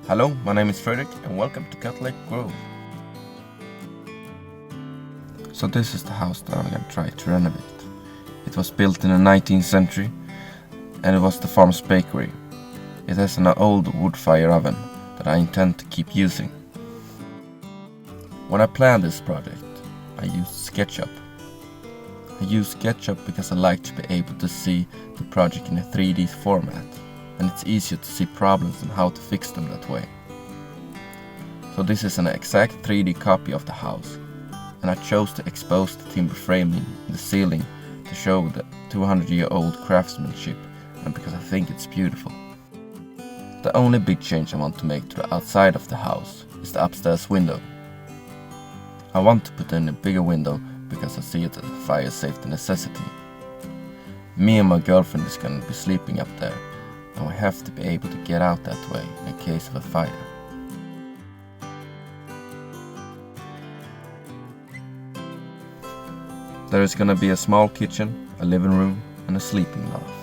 Hello, my name is Fredrik and welcome to Cat Lake Grove. So this is the house that I'm going to try to renovate. It was built in the 19th century and it was the farm's bakery. It has an old wood fire oven that I intend to keep using. When I planned this project, I used Sketchup. I use Sketchup because I like to be able to see the project in a 3D format, and it's easier to see problems and how to fix them that way. So this is an exact 3D copy of the house, and I chose to expose the timber framing in the ceiling to show the 200-year-old craftsmanship, and because I think it's beautiful. The only big change I want to make to the outside of the house is the upstairs window. I want to put in a bigger window because I see it as a fire safety necessity. Me and my girlfriend is going to be sleeping up there, and we have to be able to get out that way in case of a fire. There is going to be a small kitchen, a living room, and a sleeping loft.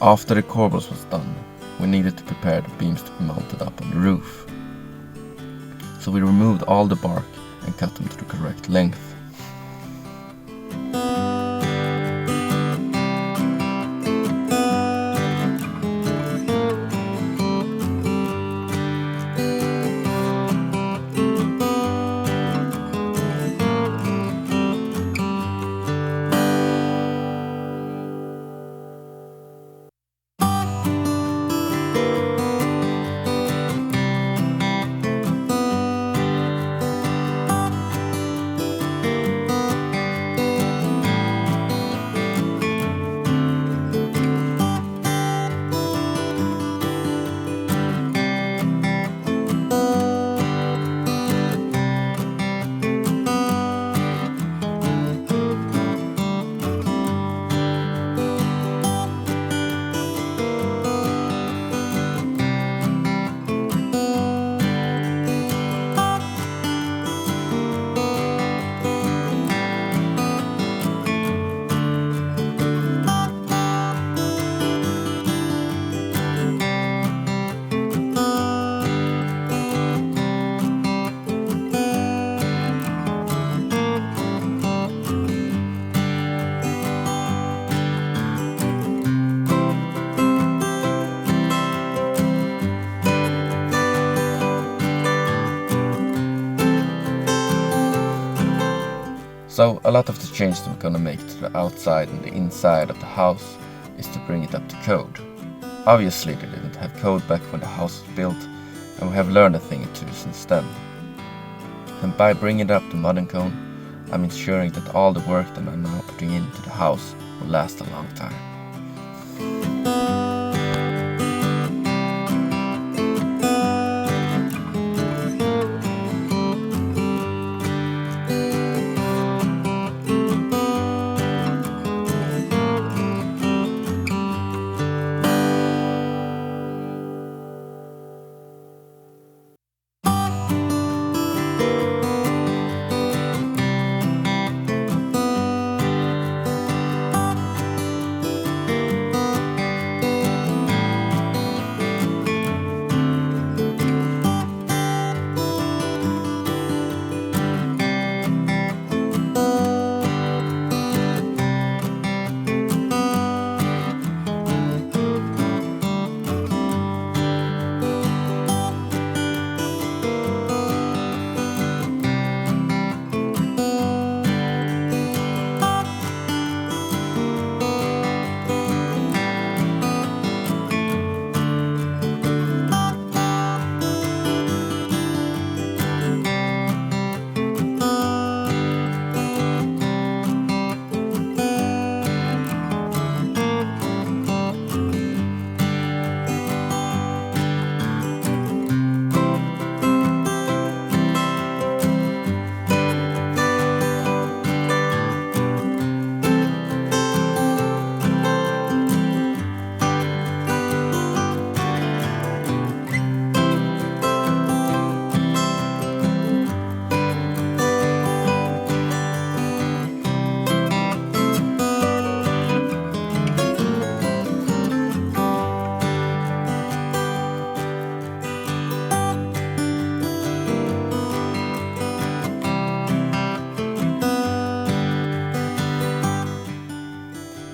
After the corbels was done, we needed to prepare the beams to be mounted up on the roof. So we removed all the bark and cut them to the correct length. So a lot of the changes we're gonna make to the outside and the inside of the house is to bring it up to code. Obviously they didn't have code back when the house was built, and we have learned a thing or two since then. And by bringing it up to modern code, I'm ensuring that all the work that I'm now putting into the house will last a long time.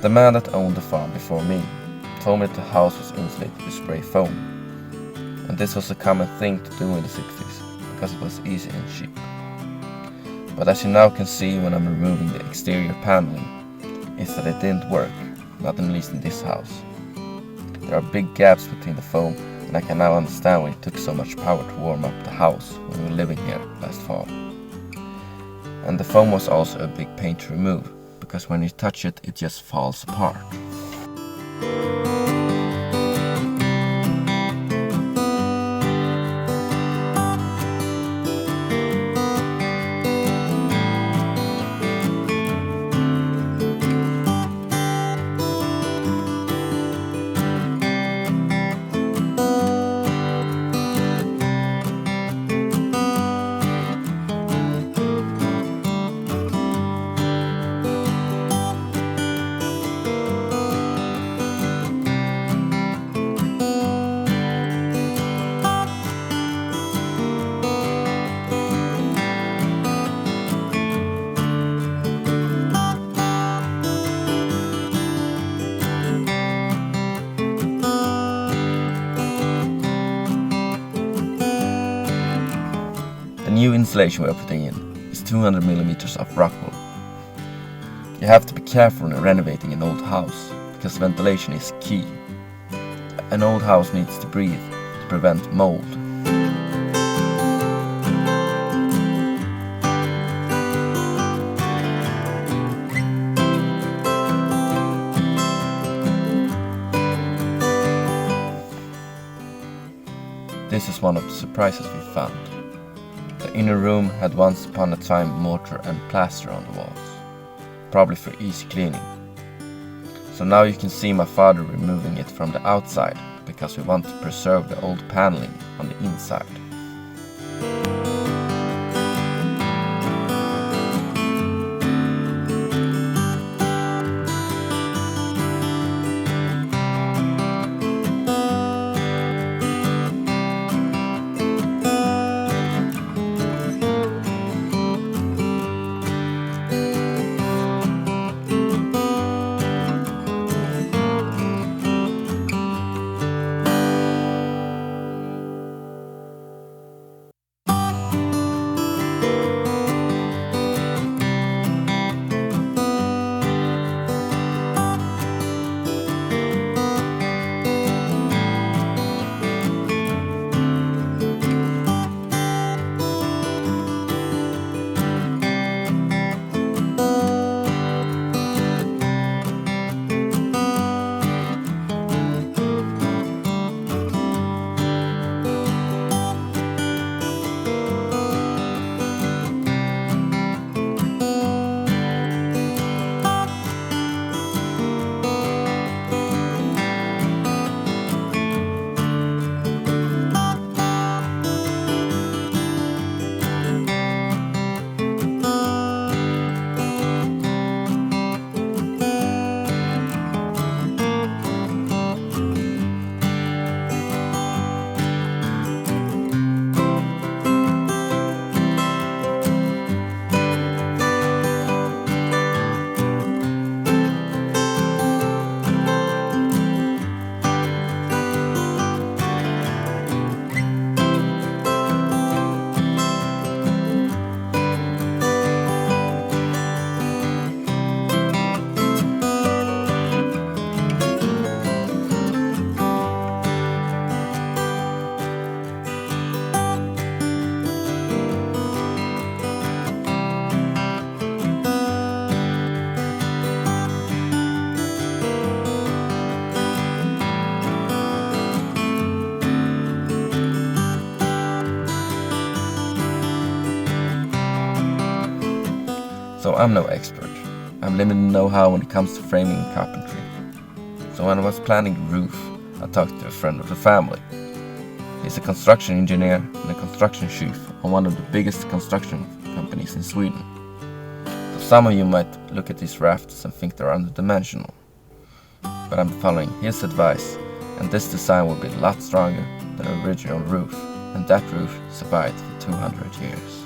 The man that owned the farm before me told me that the house was insulated with spray foam, and this was a common thing to do in the 60s because it was easy and cheap. But as you now can see when I'm removing the exterior paneling, is that it didn't work, not at least in this house. There are big gaps between the foam, and I can now understand why it took so much power to warm up the house when we were living here last fall. And the foam was also a big pain to remove, because when you touch it, it just falls apart. The new insulation we are putting in is 200 millimeters of rock wool. You have to be careful when renovating an old house, because ventilation is key. An old house needs to breathe to prevent mold. This is one of the surprises we found. The inner room had once upon a time mortar and plaster on the walls, probably for easy cleaning. So now you can see my father removing it from the outside, because we want to preserve the old paneling on the inside. So I'm no expert. I'm limited know-how when it comes to framing and carpentry. So when I was planning the roof, I talked to a friend of the family. He's a construction engineer and a construction chief on one of the biggest construction companies in Sweden. So some of you might look at these rafters and think they're underdimensional. But I'm following his advice, and this design will be a lot stronger than the original roof, and that roof survived for 200 years.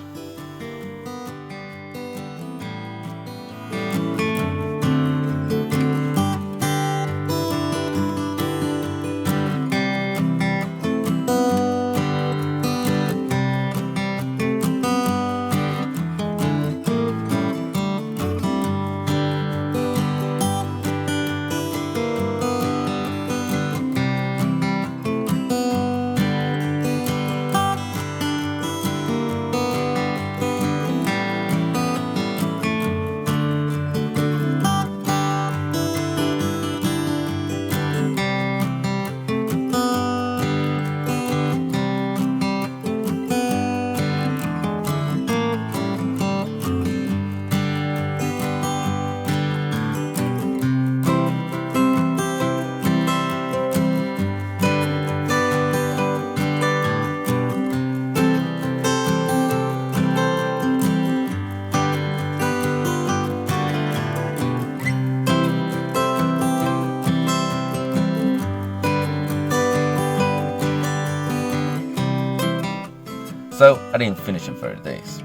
So I didn't finish in 30 days.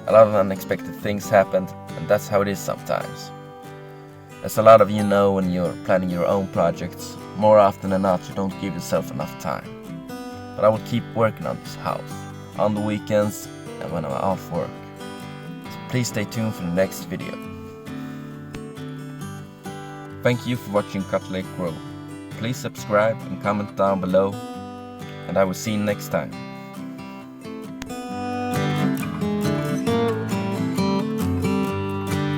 A lot of unexpected things happened, and that's how it is sometimes. As a lot of you know, when you're planning your own projects, more often than not you don't give yourself enough time. But I will keep working on this house, on the weekends and when I'm off work. So please stay tuned for the next video. Thank you for watching Cut Lake Grow. Please subscribe and comment down below, and I will see you next time.